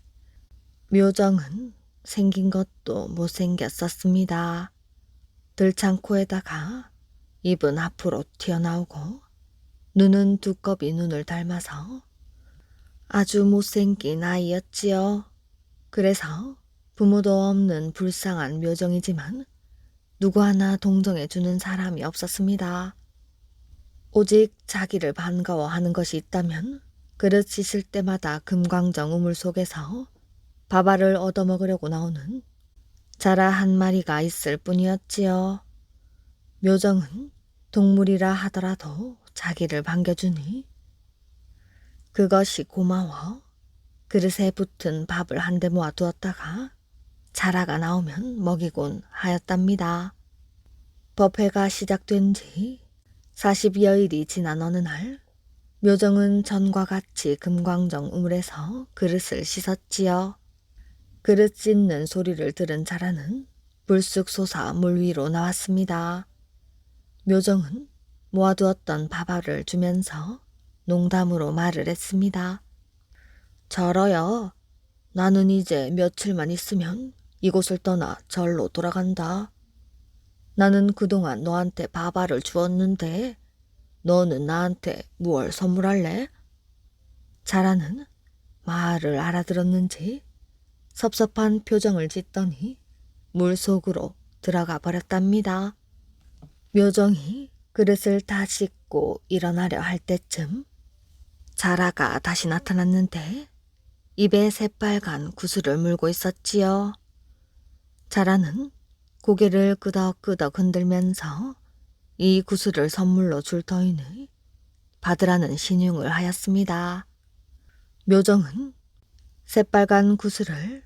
묘정은 생긴 것도 못생겼었습니다. 들창코에다가 입은 앞으로 튀어나오고 눈은 두꺼비 눈을 닮아서 아주 못생긴 아이였지요. 그래서 부모도 없는 불쌍한 묘정이지만 누구 하나 동정해 주는 사람이 없었습니다. 오직 자기를 반가워하는 것이 있다면 그릇 씻을 때마다 금광정 우물 속에서 밥알을 얻어먹으려고 나오는 자라 한 마리가 있을 뿐이었지요. 묘정은 동물이라 하더라도 자기를 반겨주니 그것이 고마워 그릇에 붙은 밥을 한데 모아두었다가 자라가 나오면 먹이곤 하였답니다. 법회가 시작된 지 40여일이 지난 어느 날 묘정은 전과 같이 금광정 우물에서 그릇을 씻었지요. 그릇 씻는 소리를 들은 자라는 불쑥 솟아 물 위로 나왔습니다. 묘정은 모아두었던 밥알을 주면서 농담으로 말을 했습니다. 절어요. 나는 이제 며칠만 있으면 이곳을 떠나 절로 돌아간다. 나는 그동안 너한테 밥알을 주었는데 너는 나한테 무얼 선물할래? 자라는 말을 알아들었는지 섭섭한 표정을 짓더니 물속으로 들어가 버렸답니다. 묘정이 그릇을 다 씻고 일어나려 할 때쯤 자라가 다시 나타났는데 입에 새빨간 구슬을 물고 있었지요. 자라는 고개를 끄덕끄덕 흔들면서 이 구슬을 선물로 줄 터이니 받으라는 신용을 하였습니다. 묘정은 새빨간 구슬을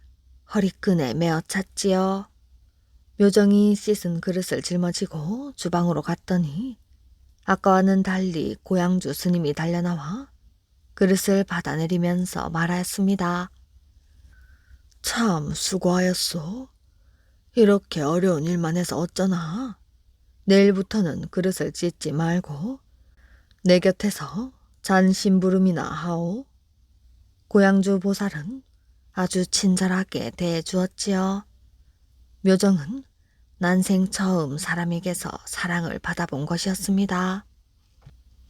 허리끈에 메어 찼지요. 묘정이 씻은 그릇을 짊어지고 주방으로 갔더니 아까와는 달리 고양주 스님이 달려나와 그릇을 받아내리면서 말하였습니다. 참 수고하였소. 이렇게 어려운 일만 해서 어쩌나. 내일부터는 그릇을 찢지 말고 내 곁에서 잔 심부름이나 하오. 고양주 보살은 아주 친절하게 대해주었지요. 묘정은 난생 처음 사람에게서 사랑을 받아본 것이었습니다.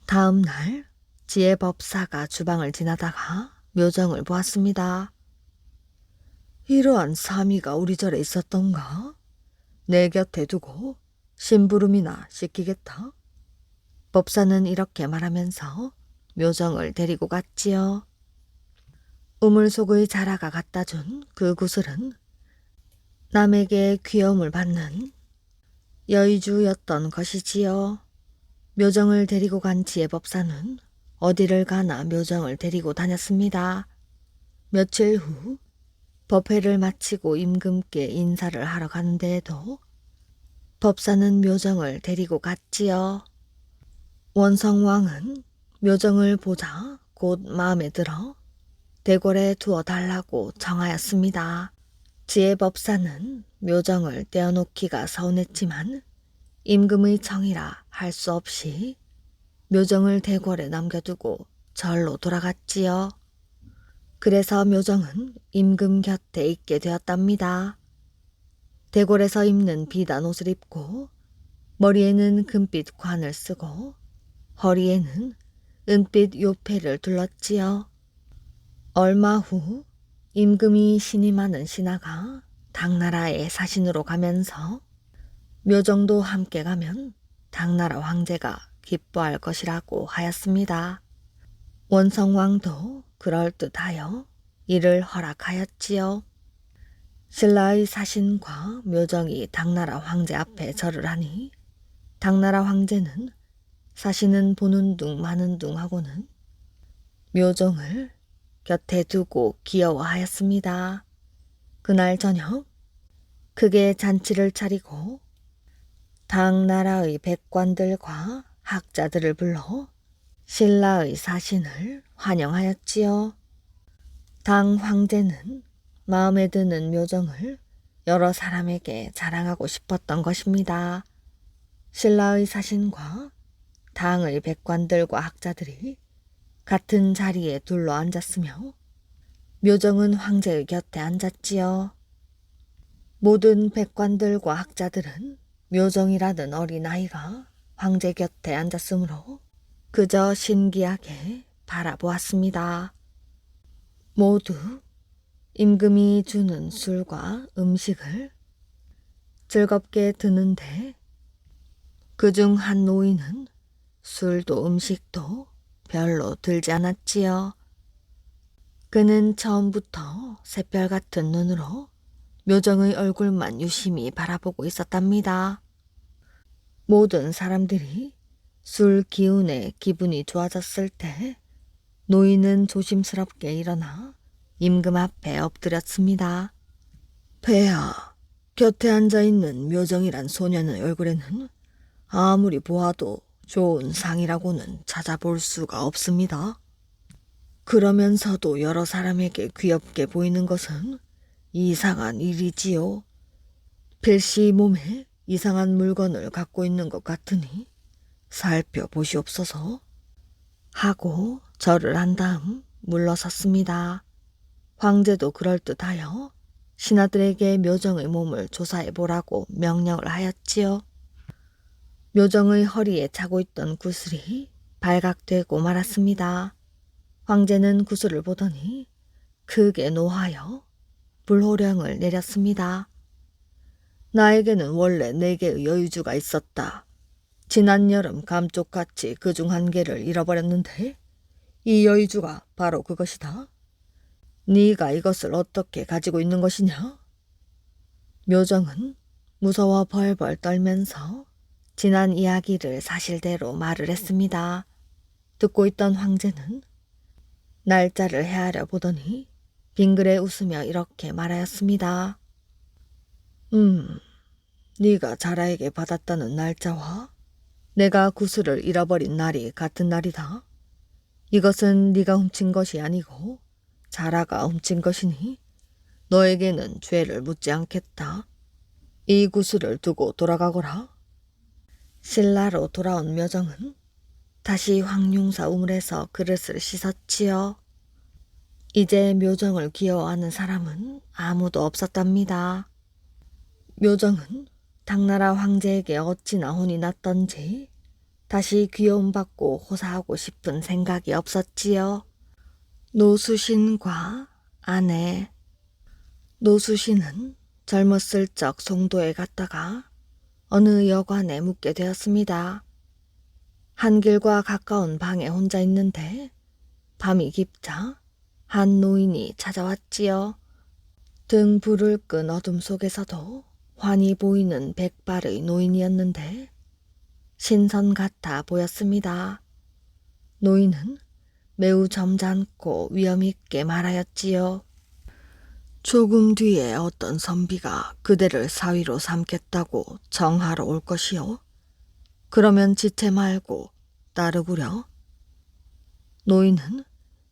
다음 날 지혜법사가 주방을 지나다가 묘정을 보았습니다. 이러한 사미가 우리 절에 있었던가? 내 곁에 두고 심부름이나 시키겠다. 법사는 이렇게 말하면서 묘정을 데리고 갔지요. 우물 속의 자라가 갖다 준 그 구슬은 남에게 귀여움을 받는 여의주였던 것이지요. 묘정을 데리고 간 지혜법사는 어디를 가나 묘정을 데리고 다녔습니다. 며칠 후 법회를 마치고 임금께 인사를 하러 가는 데에도 법사는 묘정을 데리고 갔지요. 원성왕은 묘정을 보자 곧 마음에 들어 대궐에 두어 달라고 정하였습니다. 지혜법사는 묘정을 떼어놓기가 서운했지만 임금의 청이라 할 수 없이 묘정을 대궐에 남겨두고 절로 돌아갔지요. 그래서 묘정은 임금 곁에 있게 되었답니다. 대궐에서 입는 비단 옷을 입고 머리에는 금빛 관을 쓰고 허리에는 은빛 요패를 둘렀지요. 얼마 후 임금이 신임하는 신하가 당나라의 사신으로 가면서 묘정도 함께 가면 당나라 황제가 기뻐할 것이라고 하였습니다. 원성왕도 그럴듯하여 이를 허락하였지요. 신라의 사신과 묘정이 당나라 황제 앞에 절을 하니 당나라 황제는 사신은 보는 둥 마는 둥 하고는 묘정을 곁에 두고 귀여워하였습니다. 그날 저녁 크게 잔치를 차리고 당나라의 백관들과 학자들을 불러 신라의 사신을 환영하였지요. 당 황제는 마음에 드는 묘정을 여러 사람에게 자랑하고 싶었던 것입니다. 신라의 사신과 당의 백관들과 학자들이 같은 자리에 둘러 앉았으며 묘정은 황제의 곁에 앉았지요. 모든 백관들과 학자들은 묘정이라는 어린아이가 황제 곁에 앉았으므로 그저 신기하게 바라보았습니다. 모두 임금이 주는 술과 음식을 즐겁게 드는데 그중 한 노인은 술도 음식도 별로 들지 않았지요. 그는 처음부터 새별 같은 눈으로 묘정의 얼굴만 유심히 바라보고 있었답니다. 모든 사람들이 술 기운에 기분이 좋아졌을 때 노인은 조심스럽게 일어나 임금 앞에 엎드렸습니다. 폐하, 곁에 앉아있는 묘정이란 소년의 얼굴에는 아무리 보아도 좋은 상이라고는 찾아볼 수가 없습니다. 그러면서도 여러 사람에게 귀엽게 보이는 것은 이상한 일이지요. 필시 몸에 이상한 물건을 갖고 있는 것 같으니 살펴보시옵소서 하고 절을 한 다음 물러섰습니다. 황제도 그럴듯하여 신하들에게 묘정의 몸을 조사해보라고 명령을 하였지요. 묘정의 허리에 차고 있던 구슬이 발각되고 말았습니다. 황제는 구슬을 보더니 크게 노하여 불호령을 내렸습니다. 나에게는 원래 4개의 여유주가 있었다. 지난 여름 감쪽같이 그중 한 개를 잃어버렸는데 이 여유주가 바로 그것이다. 네가 이것을 어떻게 가지고 있는 것이냐? 묘정은 무서워 벌벌 떨면서 지난 이야기를 사실대로 말을 했습니다. 듣고 있던 황제는 날짜를 헤아려 보더니 빙그레 웃으며 이렇게 말하였습니다. 네가 자라에게 받았다는 날짜와 내가 구슬을 잃어버린 날이 같은 날이다. 이것은 네가 훔친 것이 아니고 자라가 훔친 것이니 너에게는 죄를 묻지 않겠다. 이 구슬을 두고 돌아가거라. 신라로 돌아온 묘정은 다시 황룡사 우물에서 그릇을 씻었지요. 이제 묘정을 귀여워하는 사람은 아무도 없었답니다. 묘정은 당나라 황제에게 어찌나 혼이 났던지 다시 귀여움받고 호사하고 싶은 생각이 없었지요. 노수신과 아내. 노수신은 젊었을 적 송도에 갔다가 어느 여관에 묵게 되었습니다. 한길과 가까운 방에 혼자 있는데 밤이 깊자 한 노인이 찾아왔지요. 등 불을 끈 어둠 속에서도 환히 보이는 백발의 노인이었는데 신선 같아 보였습니다. 노인은 매우 점잖고 위엄있게 말하였지요. 조금 뒤에 어떤 선비가 그대를 사위로 삼겠다고 정하러 올 것이요. 그러면 지체 말고 따르구려. 노인은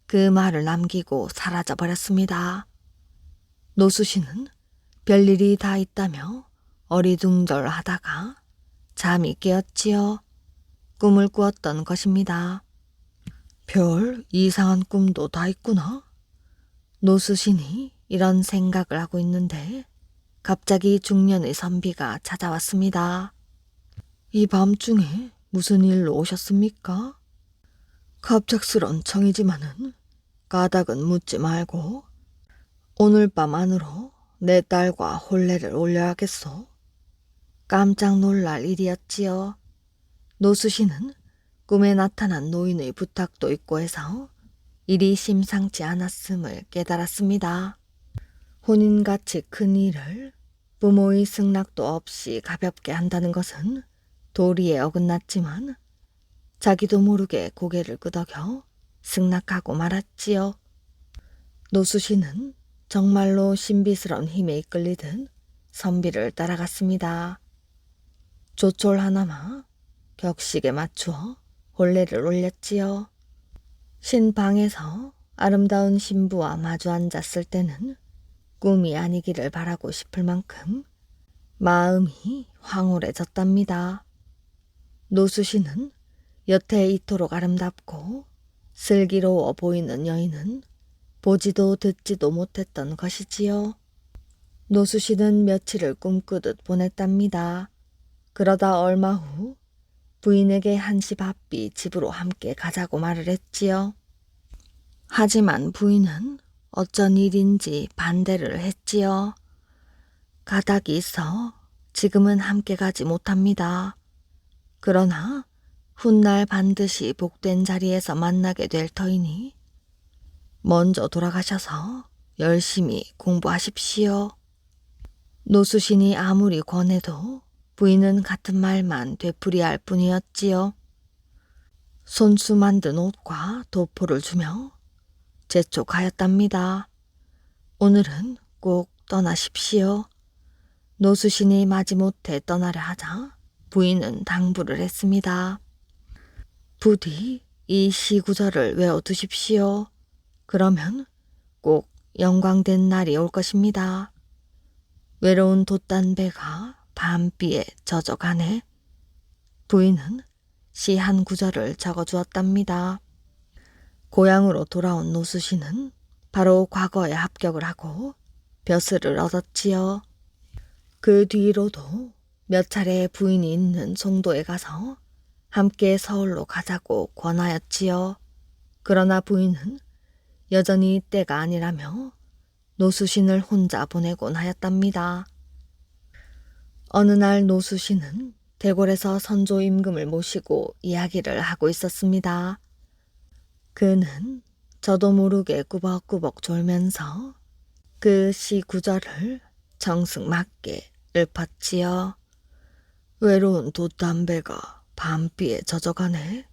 그 말을 남기고 사라져버렸습니다. 노수신은 별일이 다 있다며 어리둥절하다가 잠이 깨었지요. 꿈을 꾸었던 것입니다. 별 이상한 꿈도 다 있구나. 노수신이 이런 생각을 하고 있는데 갑자기 중년의 선비가 찾아왔습니다. 이 밤중에 무슨 일로 오셨습니까? 갑작스런 청이지만은 까닭은 묻지 말고 오늘 밤 안으로 내 딸과 혼례를 올려야겠소. 깜짝 놀랄 일이었지요. 노수신은 꿈에 나타난 노인의 부탁도 있고 해서 일이 심상치 않았음을 깨달았습니다. 혼인같이 큰 일을 부모의 승낙도 없이 가볍게 한다는 것은 도리에 어긋났지만 자기도 모르게 고개를 끄덕여 승낙하고 말았지요. 노수신은 정말로 신비스러운 힘에 이끌리듯 선비를 따라갔습니다. 조촐 하나마 격식에 맞추어 혼례를 올렸지요. 신방에서 아름다운 신부와 마주 앉았을 때는 꿈이 아니기를 바라고 싶을 만큼 마음이 황홀해졌답니다. 노수신은 여태 이토록 아름답고 슬기로워 보이는 여인은 보지도 듣지도 못했던 것이지요. 노수신은 며칠을 꿈꾸듯 보냈답니다. 그러다 얼마 후 부인에게 한시 바삐 집으로 함께 가자고 말을 했지요. 하지만 부인은 어쩐 일인지 반대를 했지요. 가닥이 있어 지금은 함께 가지 못합니다. 그러나 훗날 반드시 복된 자리에서 만나게 될 터이니 먼저 돌아가셔서 열심히 공부하십시오. 노수신이 아무리 권해도 부인은 같은 말만 되풀이할 뿐이었지요. 손수 만든 옷과 도포를 주며 재촉하였답니다. 오늘은 꼭 떠나십시오. 노수신이 마지못해 떠나려 하자 부인은 당부를 했습니다. 부디 이 시구절을 외워두십시오. 그러면 꼭 영광된 날이 올 것입니다. 외로운 돛단배가 밤비에 젖어가네. 부인은 시 한 구절을 적어주었답니다. 고향으로 돌아온 노수신은 바로 과거에 합격을 하고 벼슬을 얻었지요. 그 뒤로도 몇 차례 부인이 있는 송도에 가서 함께 서울로 가자고 권하였지요. 그러나 부인은 여전히 때가 아니라며 노수신을 혼자 보내곤 하였답니다. 어느 날 노수신은 대궐에서 선조 임금을 모시고 이야기를 하고 있었습니다. 그는 저도 모르게 꾸벅꾸벅 졸면서 그 시 구절을 정승맞게 읊었지요. 외로운 돛담배가 밤비에 젖어가네.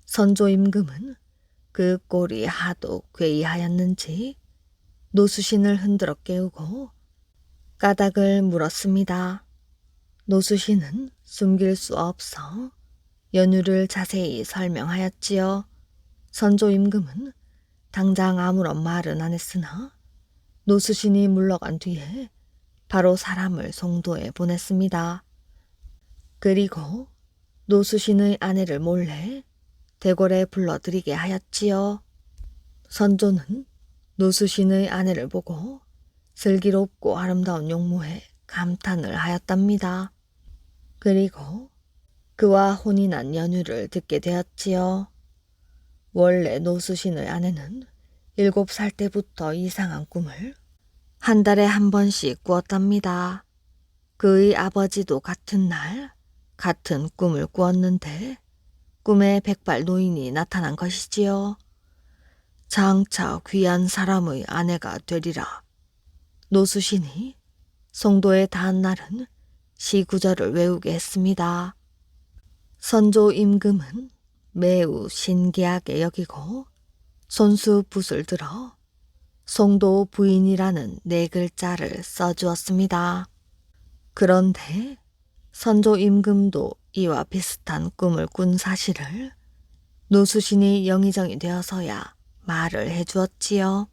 선조 임금은 그 꼴이 하도 괴이하였는지 노수신을 흔들어 깨우고 까닭을 물었습니다. 노수신은 숨길 수 없어 연유를 자세히 설명하였지요. 선조 임금은 당장 아무런 말은 안 했으나 노수신이 물러간 뒤에 바로 사람을 송도에 보냈습니다. 그리고 노수신의 아내를 몰래 대궐에 불러들이게 하였지요. 선조는 노수신의 아내를 보고 슬기롭고 아름다운 용모에 감탄을 하였답니다. 그리고 그와 혼인한 연유를 듣게 되었지요. 원래 노수신의 아내는 7살 때부터 이상한 꿈을 한 달에 한 번씩 꾸었답니다. 그의 아버지도 같은 날 같은 꿈을 꾸었는데 꿈에 백발 노인이 나타난 것이지요. 장차 귀한 사람의 아내가 되리라. 노수신이 송도에 닿은 날은 시구절을 외우게 했습니다. 선조 임금은 매우 신기하게 여기고 손수 붓을 들어 송도 부인이라는 4글자를 써주었습니다. 그런데 선조 임금도 이와 비슷한 꿈을 꾼 사실을 노수신이 영의정이 되어서야 말을 해주었지요.